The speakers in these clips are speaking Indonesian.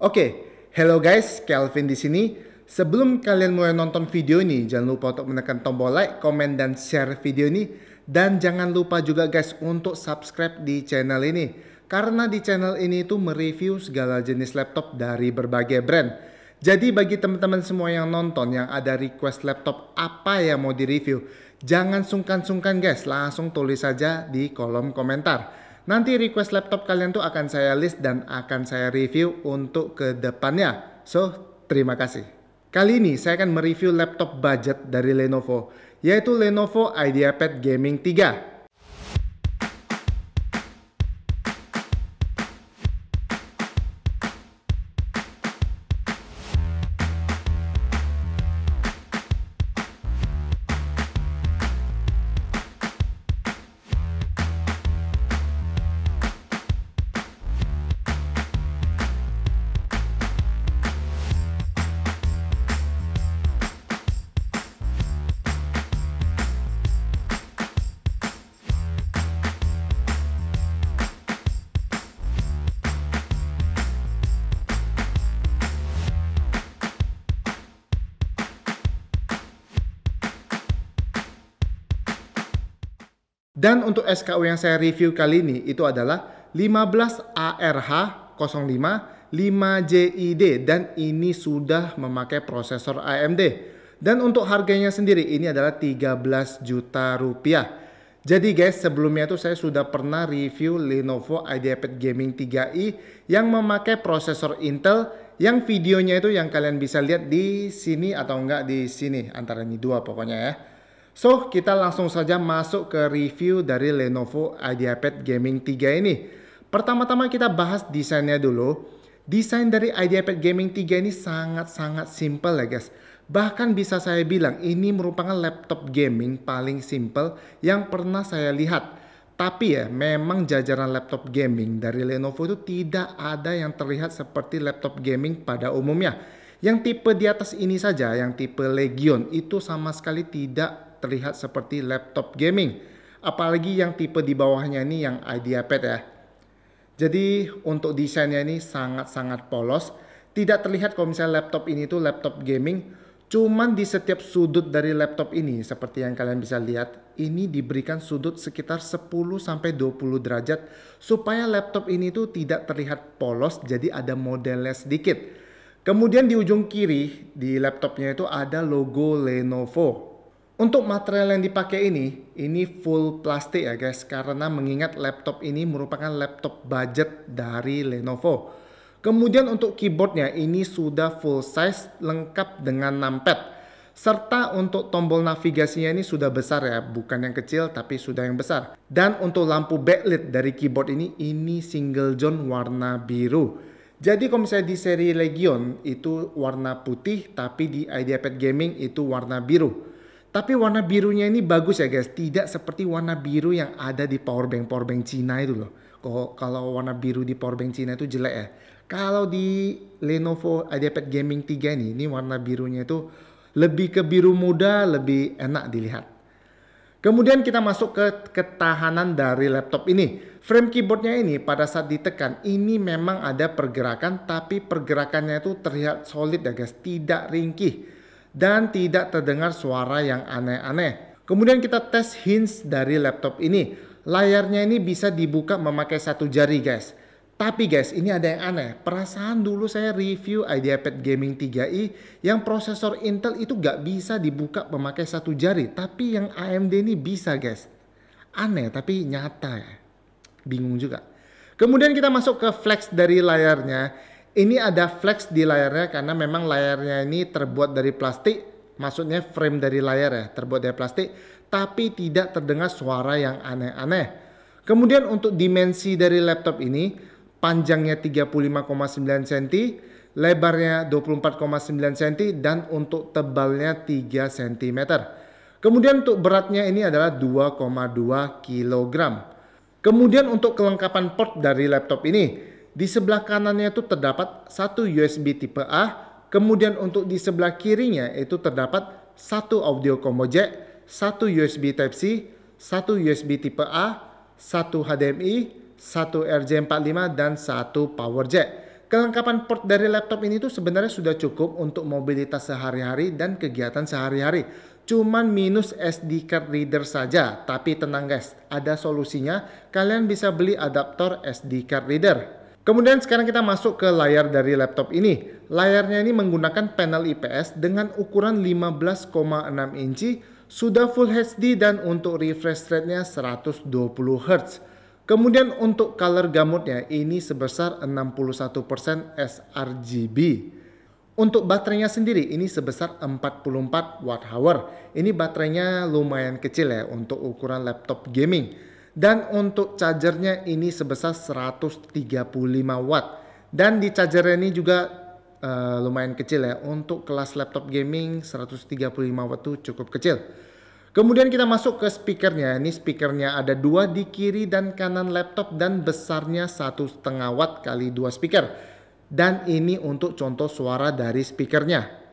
Oke, hello guys, Kelvin di sini. Sebelum kalian mulai nonton video ini, jangan lupa untuk menekan tombol like, komen, dan share video ini. Dan jangan lupa juga guys untuk subscribe di channel ini. Karena di channel ini itu mereview segala jenis laptop dari berbagai brand. Jadi bagi teman-teman semua yang nonton, yang ada request laptop apa yang mau direview, jangan sungkan-sungkan guys, langsung tulis saja di kolom komentar. Nanti request laptop kalian tuh akan saya list dan akan saya review untuk ke depannya. So, terima kasih. Kali ini saya akan mereview laptop budget dari Lenovo, yaitu Lenovo IdeaPad Gaming 3. Dan untuk SKU yang saya review kali ini itu adalah 15ARH05 5JID dan ini sudah memakai prosesor AMD. Dan untuk harganya sendiri ini adalah 13 juta rupiah. Jadi guys, sebelumnya itu saya sudah pernah review Lenovo IdeaPad Gaming 3i yang memakai prosesor Intel, yang videonya itu yang kalian bisa lihat di sini atau enggak di sini, antara ini dua pokoknya ya. So, kita langsung saja masuk ke review dari Lenovo IdeaPad Gaming 3 ini. Pertama-tama kita bahas desainnya dulu. Desain dari IdeaPad Gaming 3 ini sangat-sangat simple ya guys. Bahkan bisa saya bilang ini merupakan laptop gaming paling simple yang pernah saya lihat. Tapi ya, memang jajaran laptop gaming dari Lenovo itu tidak ada yang terlihat seperti laptop gaming pada umumnya. Yang tipe di atas ini saja, yang tipe Legion, itu sama sekali tidak terlihat seperti laptop gaming. Apalagi yang tipe di bawahnya ini yang IdeaPad ya. Jadi untuk desainnya ini sangat-sangat polos. Tidak terlihat kalau misalnya laptop ini tuh laptop gaming. Cuman di setiap sudut dari laptop ini, seperti yang kalian bisa lihat, ini diberikan sudut sekitar 10-20 derajat. Supaya laptop ini tuh tidak terlihat polos, jadi ada modelnya sedikit. Kemudian di ujung kiri di laptopnya itu ada logo Lenovo. Untuk material yang dipakai ini full plastik ya guys, karena mengingat laptop ini merupakan laptop budget dari Lenovo. Kemudian untuk keyboardnya ini sudah full size lengkap dengan numpad. Serta untuk tombol navigasinya ini sudah besar ya, bukan yang kecil tapi sudah yang besar. Dan untuk lampu backlit dari keyboard ini single zone warna biru. Jadi kalau misalnya di seri Legion itu warna putih, tapi di IdeaPad Gaming itu warna biru. Tapi warna birunya ini bagus ya guys, tidak seperti warna biru yang ada di powerbank Cina itu loh. Kalau warna biru di powerbank Cina itu jelek ya. Kalau di Lenovo IdeaPad Gaming 3 ini warna birunya itu lebih ke biru muda, lebih enak dilihat. Kemudian kita masuk ke ketahanan dari laptop ini. Frame keyboardnya ini pada saat ditekan ini memang ada pergerakan, tapi pergerakannya itu terlihat solid ya guys, tidak ringkih. Dan tidak terdengar suara yang aneh-aneh. Kemudian kita tes hinge dari laptop ini. Layarnya ini bisa dibuka memakai satu jari guys. Tapi guys, ini ada yang aneh. Perasaan dulu saya review IdeaPad Gaming 3i yang prosesor Intel itu gak bisa dibuka memakai satu jari. Tapi yang AMD ini bisa guys. Aneh tapi nyata ya. Bingung juga. Kemudian kita masuk ke flex dari layarnya. Ini ada flex di layarnya karena memang layarnya ini terbuat dari plastik. Maksudnya frame dari layar ya terbuat dari plastik. Tapi tidak terdengar suara yang aneh-aneh. Kemudian untuk dimensi dari laptop ini, panjangnya 35,9 cm, lebarnya 24,9 cm, dan untuk tebalnya 3 cm. Kemudian untuk beratnya ini adalah 2,2 kg. Kemudian untuk kelengkapan port dari laptop ini, di sebelah kanannya itu terdapat satu USB tipe A, kemudian untuk di sebelah kirinya itu terdapat satu audio combo jack, satu USB Type-C, satu USB tipe A, satu HDMI, satu RJ45 dan satu power jack. Kelengkapan port dari laptop ini tuh sebenarnya sudah cukup untuk mobilitas sehari-hari dan kegiatan sehari-hari. Cuman minus SD card reader saja, tapi tenang guys, ada solusinya. Kalian bisa beli adaptor SD card reader. Kemudian sekarang kita masuk ke layar dari laptop ini. Layarnya ini menggunakan panel IPS dengan ukuran 15,6 inci, sudah Full HD dan untuk refresh rate-nya 120 Hz. Kemudian untuk color gamutnya ini sebesar 61% sRGB. Untuk baterainya sendiri ini sebesar 44 Wh. Ini baterainya lumayan kecil ya untuk ukuran laptop gaming. Dan untuk chargernya ini sebesar 135 Watt. Dan di chargernya ini juga lumayan kecil ya. Untuk kelas laptop gaming 135 Watt itu cukup kecil. Kemudian kita masuk ke speakernya. Ini speakernya ada dua di kiri dan kanan laptop dan besarnya 1,5 watt kali 2 speaker. Dan ini untuk contoh suara dari speakernya.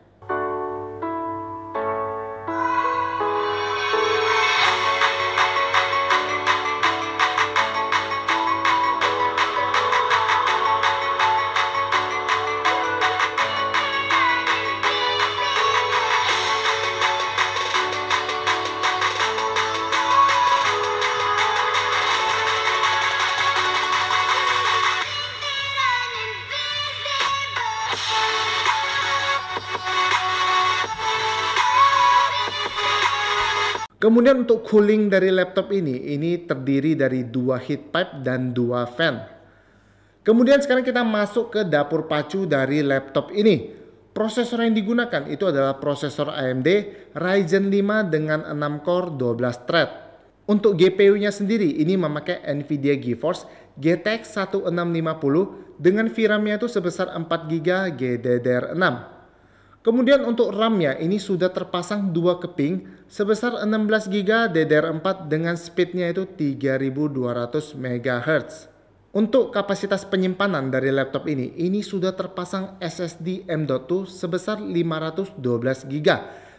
Kemudian untuk cooling dari laptop ini terdiri dari 2 heat pipe dan 2 fan. Kemudian sekarang kita masuk ke dapur pacu dari laptop ini. Prosesor yang digunakan itu adalah prosesor AMD Ryzen 5 dengan 6 core 12 thread. Untuk GPU-nya sendiri ini memakai Nvidia GeForce GTX 1650 dengan VRAM-nya itu sebesar 4GB GDDR6. Kemudian untuk RAM-nya ini sudah terpasang 2 keping sebesar 16GB DDR4 dengan speed-nya itu 3200 MHz. Untuk kapasitas penyimpanan dari laptop ini sudah terpasang SSD M.2 sebesar 512GB.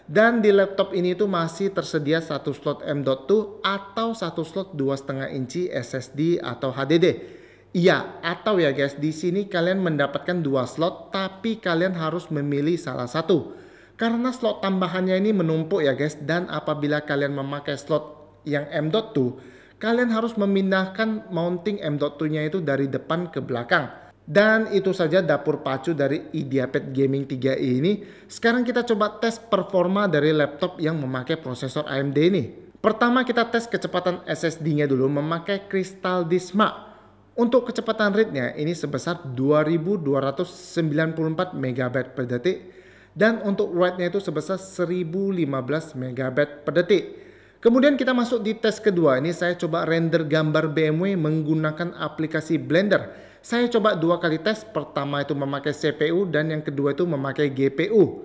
Dan di laptop ini itu masih tersedia satu slot M.2 atau satu slot 2,5 inci SSD atau HDD. Iya, atau ya guys, di sini kalian mendapatkan 2 slot tapi kalian harus memilih salah satu. Karena slot tambahannya ini menumpuk ya guys, dan apabila kalian memakai slot yang M.2, kalian harus memindahkan mounting M.2-nya itu dari depan ke belakang. Dan itu saja dapur pacu dari IdeaPad Gaming 3i ini. Sekarang kita coba tes performa dari laptop yang memakai prosesor AMD ini. Pertama kita tes kecepatan SSD-nya dulu memakai Crystal Disk Mark. Untuk kecepatan read-nya ini sebesar 2294 MB per detik. Dan untuk write-nya itu sebesar 1015 MB per detik. Kemudian kita masuk di tes kedua. Ini saya coba render gambar BMW menggunakan aplikasi Blender. Saya coba 2 kali tes. Pertama itu memakai CPU dan yang kedua itu memakai GPU.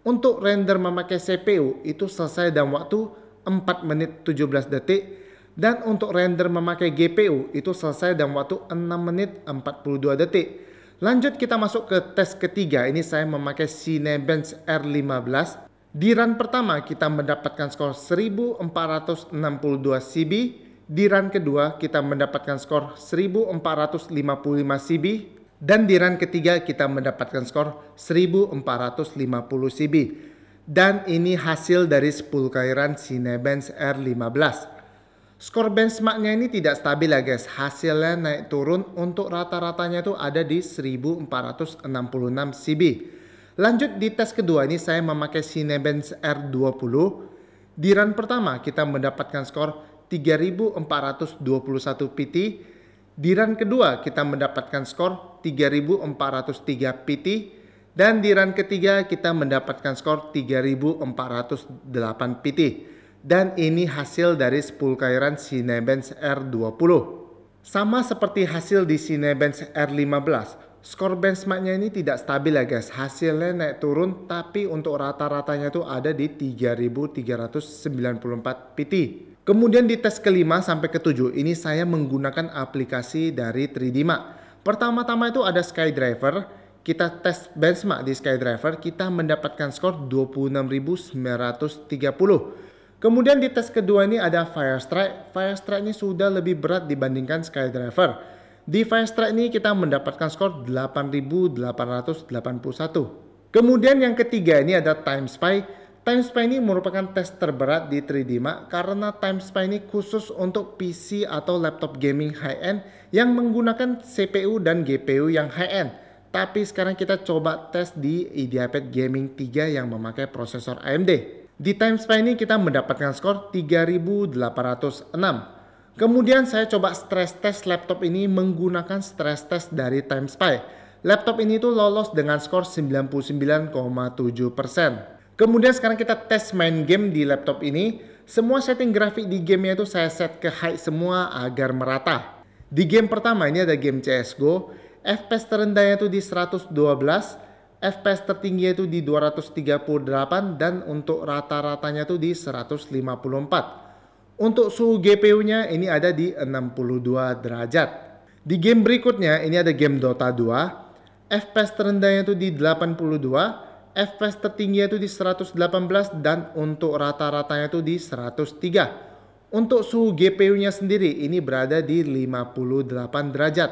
Untuk render memakai CPU itu selesai dalam waktu 4 menit 17 detik. Dan untuk render memakai GPU itu selesai dalam waktu 6 menit 42 detik. Lanjut kita masuk ke tes ketiga. Ini saya memakai Cinebench R15. Di run pertama kita mendapatkan skor 1462 CB. Di run kedua kita mendapatkan skor 1455 CB. Dan di run ketiga kita mendapatkan skor 1450 CB. Dan ini hasil dari 10 kali run Cinebench R15. Skor benchmarknya ini tidak stabil ya guys. Hasilnya naik turun, untuk rata-ratanya itu ada di 1466 CB. Lanjut di tes kedua ini saya memakai Cinebench R20. Di run pertama kita mendapatkan skor 3421 PT. Di run kedua kita mendapatkan skor 3403 PT. Dan di run ketiga kita mendapatkan skor 3408 PT. Dan ini hasil dari 10 kali run Cinebench R20. Sama seperti hasil di Cinebench R15, skor benchmarknya ini tidak stabil ya guys. Hasilnya naik turun, tapi untuk rata-ratanya itu ada di 3394 PT. Kemudian di tes kelima sampai ketujuh ini saya menggunakan aplikasi dari 3D Mark. Pertama-tama itu ada SkyDriver. Kita tes benchmark di SkyDriver, kita mendapatkan skor 26.930. Kemudian di tes kedua ini ada Firestrike. Firestrike ini sudah lebih berat dibandingkan SkyDriver. Di Fire Strike ini kita mendapatkan skor 8.881. Kemudian yang ketiga ini ada Time Spy. Time Spy ini merupakan tes terberat di 3D Mark karena Time Spy ini khusus untuk PC atau laptop gaming high-end yang menggunakan CPU dan GPU yang high-end. Tapi sekarang kita coba tes di IdeaPad Gaming 3 yang memakai prosesor AMD. Di Time Spy ini kita mendapatkan skor 3.806. Kemudian saya coba stress test laptop ini menggunakan stress test dari Time Spy. Laptop ini tuh lolos dengan skor 99,7%. Kemudian sekarang kita tes main game di laptop ini. Semua setting grafik di gamenya itu saya set ke high semua agar merata. Di game pertama ini ada game CSGO. FPS terendahnya itu di 112. FPS tertingginya itu di 238 dan untuk rata-ratanya itu di 154. Untuk suhu GPU-nya ini ada di 62 derajat. Di game berikutnya ini ada game Dota 2. FPS terendahnya itu di 82, FPS tertingginya itu di 118 dan untuk rata-ratanya itu di 103. Untuk suhu GPU-nya sendiri ini berada di 58 derajat.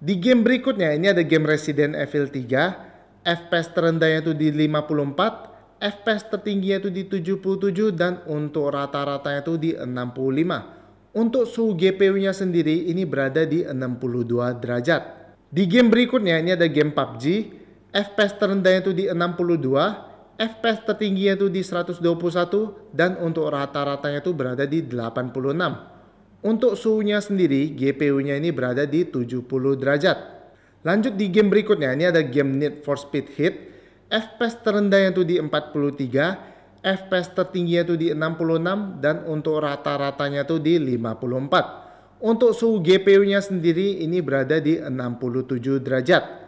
Di game berikutnya ini ada game Resident Evil 3. FPS terendahnya itu di 54. FPS tertingginya itu di 77 dan untuk rata-ratanya itu di 65. Untuk suhu GPU-nya sendiri ini berada di 62 derajat. Di game berikutnya ini ada game PUBG. FPS terendahnya itu di 62, FPS tertingginya itu di 121 dan untuk rata-ratanya itu berada di 86. Untuk suhunya sendiri GPU-nya ini berada di 70 derajat. Lanjut di game berikutnya ini ada game Need for Speed Heat. FPS terendahnya itu di 43, FPS tertingginya itu di 66 dan untuk rata-ratanya itu di 54. Untuk suhu GPU-nya sendiri ini berada di 67 derajat.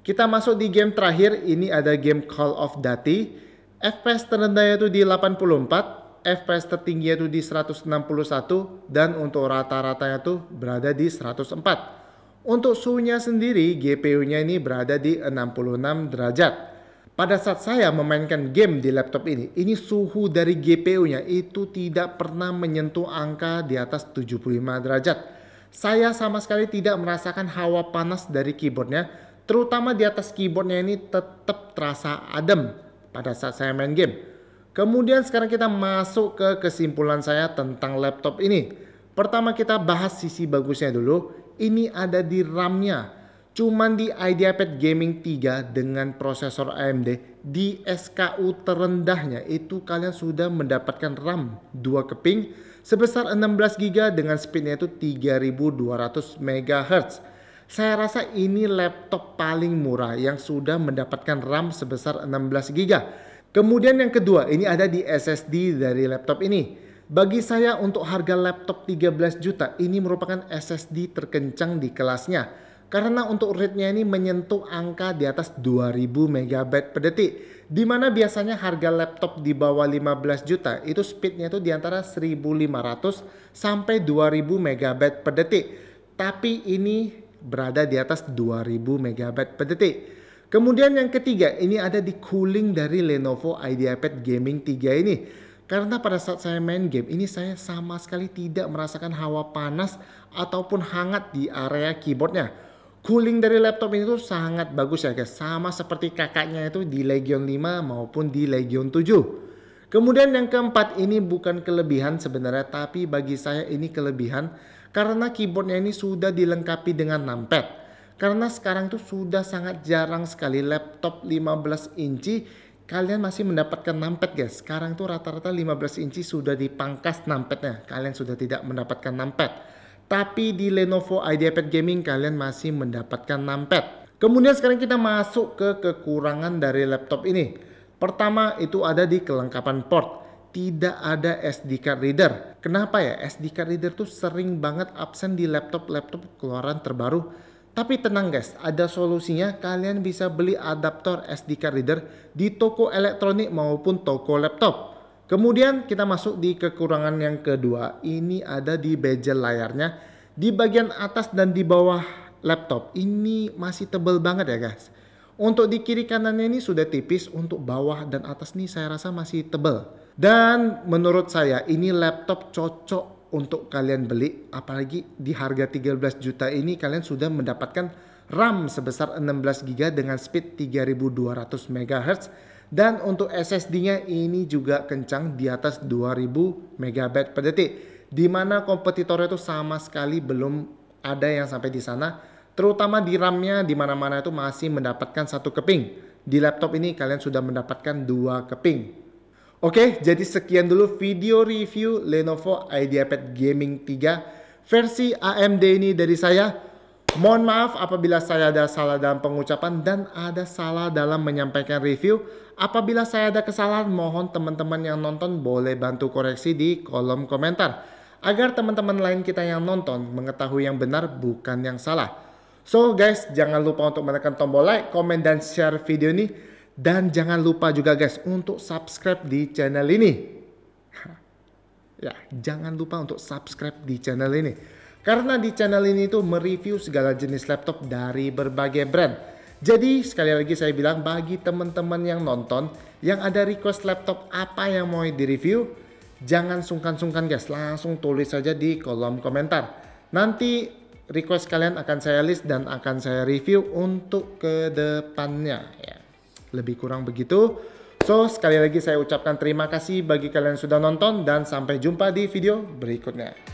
Kita masuk di game terakhir, ini ada game Call of Duty. FPS terendahnya itu di 84, FPS tertingginya itu di 161 dan untuk rata-ratanya itu berada di 104. Untuk suhunya sendiri GPU-nya ini berada di 66 derajat. Pada saat saya memainkan game di laptop ini suhu dari GPU-nya itu tidak pernah menyentuh angka di atas 75 derajat. Saya sama sekali tidak merasakan hawa panas dari keyboardnya, terutama di atas keyboardnya ini tetap terasa adem pada saat saya main game. Kemudian sekarang kita masuk ke kesimpulan saya tentang laptop ini. Pertama kita bahas sisi bagusnya dulu. Ini ada di RAM-nya. Cuman di IdeaPad Gaming 3 dengan prosesor AMD di SKU terendahnya itu kalian sudah mendapatkan RAM 2 keping sebesar 16 GB dengan speednya itu 3200 MHz. Saya rasa ini laptop paling murah yang sudah mendapatkan RAM sebesar 16 GB. Kemudian yang kedua ini ada di SSD dari laptop ini. Bagi saya untuk harga laptop 13 juta ini merupakan SSD terkencang di kelasnya. Karena untuk rate-nya ini menyentuh angka di atas 2000 MB per detik. Dimana biasanya harga laptop di bawah 15 juta itu speednya itu di antara 1500 sampai 2000 MB per detik. Tapi ini berada di atas 2000 MB per detik. Kemudian yang ketiga ini ada di cooling dari Lenovo IdeaPad Gaming 3 ini. Karena pada saat saya main game ini saya sama sekali tidak merasakan hawa panas ataupun hangat di area keyboardnya. Cooling dari laptop ini tuh sangat bagus ya guys. Sama seperti kakaknya itu di Legion 5 maupun di Legion 7. Kemudian yang keempat ini bukan kelebihan sebenarnya. Tapi bagi saya ini kelebihan. Karena keyboardnya ini sudah dilengkapi dengan numpad. Karena sekarang tuh sudah sangat jarang sekali laptop 15 inci. Kalian masih mendapatkan numpad guys. Sekarang tuh rata-rata 15 inci sudah dipangkas numpadnya. Kalian sudah tidak mendapatkan numpad. Tapi di Lenovo IdeaPad Gaming kalian masih mendapatkan numpad. Kemudian sekarang kita masuk ke kekurangan dari laptop ini. Pertama itu ada di kelengkapan port. Tidak ada SD card reader. Kenapa ya? SD card reader tuh sering banget absen di laptop-laptop keluaran terbaru. Tapi tenang guys, ada solusinya. Kalian bisa beli adaptor SD card reader di toko elektronik maupun toko laptop. Kemudian kita masuk di kekurangan yang kedua. Ini ada di bezel layarnya. Di bagian atas dan di bawah laptop. Ini masih tebal banget ya guys. Untuk di kiri kanannya ini sudah tipis. Untuk bawah dan atas nih saya rasa masih tebal. Dan menurut saya ini laptop cocok untuk kalian beli, apalagi di harga 13 juta ini kalian sudah mendapatkan RAM sebesar 16 GB dengan speed 3200 MHz dan untuk SSD-nya ini juga kencang di atas 2000 MB per detik, di mana kompetitornya itu sama sekali belum ada yang sampai di sana, terutama di RAM-nya di mana-mana itu masih mendapatkan 1 keping. Di laptop ini kalian sudah mendapatkan 2 keping. Oke, jadi sekian dulu video review Lenovo IdeaPad Gaming 3 versi AMD ini dari saya. Mohon maaf apabila saya ada salah dalam pengucapan dan ada salah dalam menyampaikan review. Apabila saya ada kesalahan, mohon teman-teman yang nonton boleh bantu koreksi di kolom komentar, agar teman-teman lain kita yang nonton mengetahui yang benar bukan yang salah. So guys, jangan lupa untuk menekan tombol like, komen, dan share video ini. Dan jangan lupa juga guys untuk subscribe di channel ini. Ya, jangan lupa untuk subscribe di channel ini. Karena di channel ini tuh mereview segala jenis laptop dari berbagai brand. Jadi sekali lagi saya bilang bagi teman-teman yang nonton, yang ada request laptop apa yang mau di-review, jangan sungkan-sungkan guys, langsung tulis saja di kolom komentar. Nanti request kalian akan saya list dan akan saya review untuk kedepannya ya. Lebih kurang begitu. So sekali lagi saya ucapkan terima kasih bagi kalian yang sudah nonton dan sampai jumpa di video berikutnya.